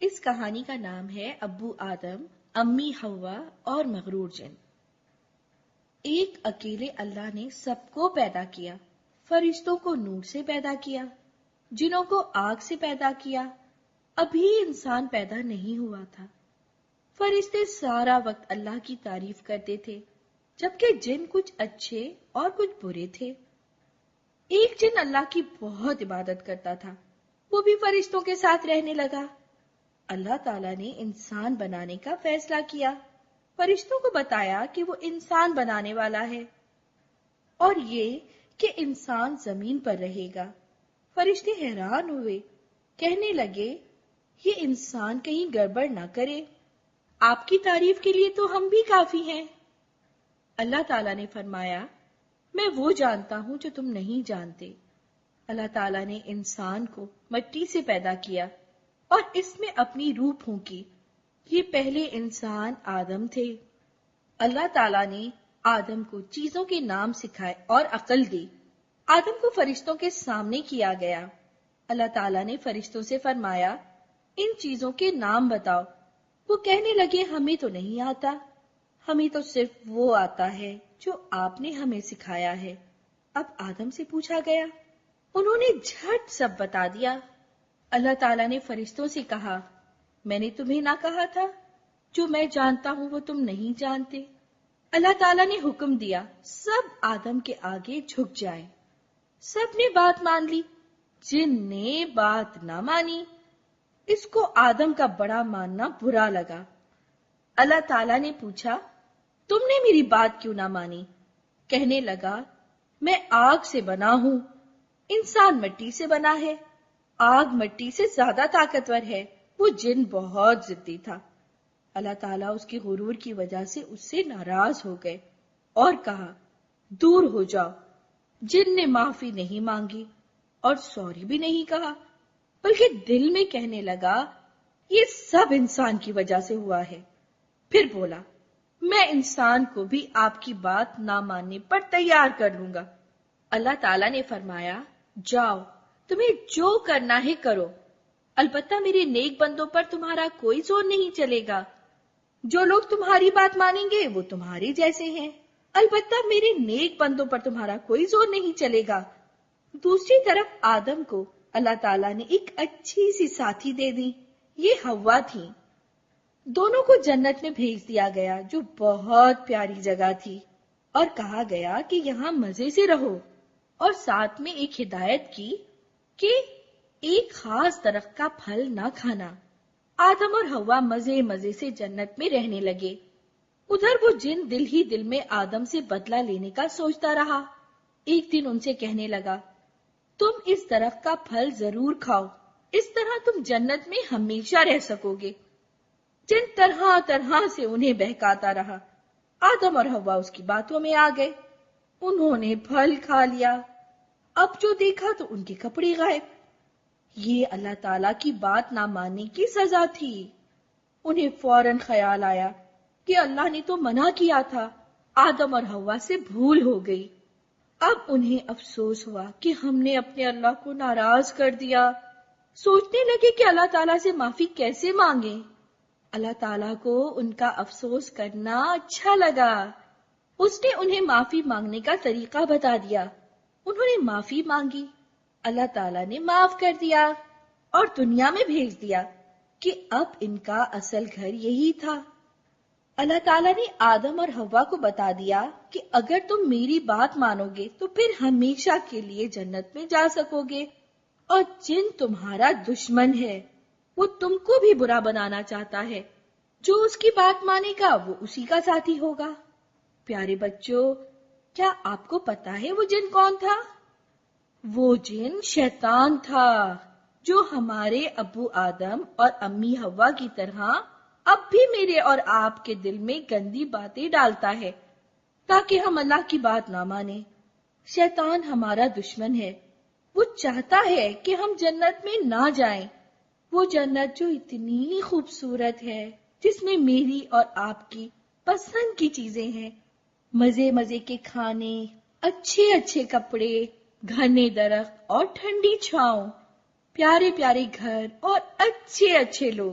اس کہانی کا نام ہے ابو آدم، امی ہوا اور مغرور جن۔ ایک اکیلے اللہ نے سب کو پیدا کیا۔ فرشتوں کو نور سے پیدا کیا، جنوں کو آگ سے پیدا کیا۔ ابھی انسان پیدا نہیں ہوا تھا۔ فرشتے سارا وقت اللہ کی تعریف کرتے تھے، جبکہ جن کچھ اچھے اور کچھ برے تھے۔ ایک جن اللہ کی بہت عبادت کرتا تھا، وہ بھی فرشتوں کے ساتھ رہنے لگا۔ اللہ تعالیٰ نے انسان بنانے کا فیصلہ کیا، فرشتوں کو بتایا کہ وہ انسان بنانے والا ہے اور یہ کہ انسان زمین پر رہے گا۔ فرشتے حیران ہوئے، کہنے لگے یہ انسان کہیں گڑبڑ نہ کرے، آپ کی تعریف کے لیے تو ہم بھی کافی ہیں۔ اللہ تعالیٰ نے فرمایا، میں وہ جانتا ہوں جو تم نہیں جانتے۔ اللہ تعالیٰ نے انسان کو مٹی سے پیدا کیا اور اس میں اپنی روح پھونکی۔ یہ پہلے انسان آدم تھے۔ اللہ تعالیٰ نے آدم کو چیزوں کے نام سکھائے اور عقل دی۔ آدم کو فرشتوں کے سامنے کیا گیا۔ اللہ تعالیٰ نے فرشتوں سے فرمایا، ان چیزوں کے نام بتاؤ۔ وہ کہنے لگے، ہمیں تو نہیں آتا، ہمیں تو صرف وہ آتا ہے جو آپ نے ہمیں سکھایا ہے۔ اب آدم سے پوچھا گیا، انہوں نے جھٹ سب بتا دیا۔ اللہ تعالیٰ نے فرشتوں سے کہا، میں نے تمہیں نہ کہا تھا، جو میں جانتا ہوں وہ تم نہیں جانتے۔ اللہ تعالیٰ نے حکم دیا، سب آدم کے آگے جھک جائے۔ سب نے بات مان لی، جن نے بات نہ مانی، اس کو آدم کا بڑا ماننا برا لگا۔ اللہ تعالیٰ نے پوچھا، تم نے میری بات کیوں نہ مانی؟ کہنے لگا، میں آگ سے بنا ہوں، انسان مٹی سے بنا ہے۔ آگ مٹی سے زیادہ طاقتور ہے۔ وہ جن بہت ضدی تھا۔ اللہ تعالیٰ اس کے غرور کی وجہ سے اس سے ناراض ہو گئے اور کہا، دور ہو جاؤ۔ جن نے معافی نہیں مانگی اور سوری بھی نہیں کہا، بلکہ دل میں کہنے لگا، یہ سب انسان کی وجہ سے ہوا ہے۔ پھر بولا، میں انسان کو بھی آپ کی بات نہ ماننے پر تیار کر لوں گا۔ اللہ تعالیٰ نے فرمایا، جاؤ، تمہیں جو کرنا ہے کرو، البتہ میرے نیک بندوں پر تمہارا کوئی زور نہیں چلے گا۔ جو لوگ تمہاری بات مانیں گے وہ تمہارے جیسے ہیں، البتہ میرے نیک بندوں پر تمہارا کوئی زور نہیں چلے گا۔ دوسری طرف آدم کو اللہ تعالیٰ نے ایک اچھی سی ساتھی دے دی، یہ ہوا تھی۔ دونوں کو جنت میں بھیج دیا گیا، جو بہت پیاری جگہ تھی، اور کہا گیا کہ یہاں مزے سے رہو، اور ساتھ میں ایک ہدایت کی کہ ایک خاص درخت کا پھل نہ کھانا۔ آدم اور ہوا مزے مزے سے جنت میں رہنے لگے۔ ادھر وہ جن دل ہی دل میں آدم سے بدلہ لینے کا سوچتا رہا۔ ایک دن ان سے کہنے لگا، تم اس درخت کا پھل ضرور کھاؤ، اس طرح تم جنت میں ہمیشہ رہ سکو گے۔ جن طرح طرح سے انہیں بہکاتا رہا۔ آدم اور ہوا اس کی باتوں میں آ گئے۔ انہوں نے پھل کھا لیا۔ اب جو دیکھا تو ان کے کپڑے غائب۔ یہ اللہ تعالیٰ کی بات نہ ماننے کی سزا تھی۔ انہیں فوراً خیال آیا کہ اللہ نے تو منع کیا تھا، آدم اور ہوا سے بھول ہو گئی۔ اب انہیں افسوس ہوا کہ ہم نے اپنے اللہ کو ناراض کر دیا۔ سوچنے لگے کہ اللہ تعالیٰ سے معافی کیسے مانگیں۔ اللہ تعالیٰ کو ان کا افسوس کرنا اچھا لگا۔ اس نے انہیں معافی مانگنے کا طریقہ بتا دیا۔ انہوں نے معافی مانگی، اللہ تعالیٰ نے معاف کر دیا اور دنیا میں بھیج دیا کہ اب ان کا اصل گھر یہی تھا۔ اللہ تعالیٰ نے آدم اور ہوا کو بتا دیا کہ اگر تم میری بات مانو گے تو پھر ہمیشہ کے لیے جنت میں جا سکو گے، اور جن تمہارا دشمن ہے وہ تم کو بھی برا بنانا چاہتا ہے، جو اس کی بات مانے گا وہ اسی کا ساتھی ہوگا۔ پیارے بچوں، کیا آپ کو پتا ہے وہ جن کون تھا؟ وہ جن شیطان تھا، جو ہمارے ابو آدم اور امی ہوا کی طرح اب بھی میرے اور آپ کے دل میں گندی باتیں ڈالتا ہے تاکہ ہم اللہ کی بات نہ مانیں۔ شیطان ہمارا دشمن ہے۔ وہ چاہتا ہے کہ ہم جنت میں نہ جائیں، وہ جنت جو اتنی خوبصورت ہے، جس میں میری اور آپ کی پسند کی چیزیں ہیں، مزے مزے کے کھانے، اچھے اچھے کپڑے، گھنے درخت اور ٹھنڈی چھاؤں، پیارے پیارے گھر اور اچھے اچھے لوگ۔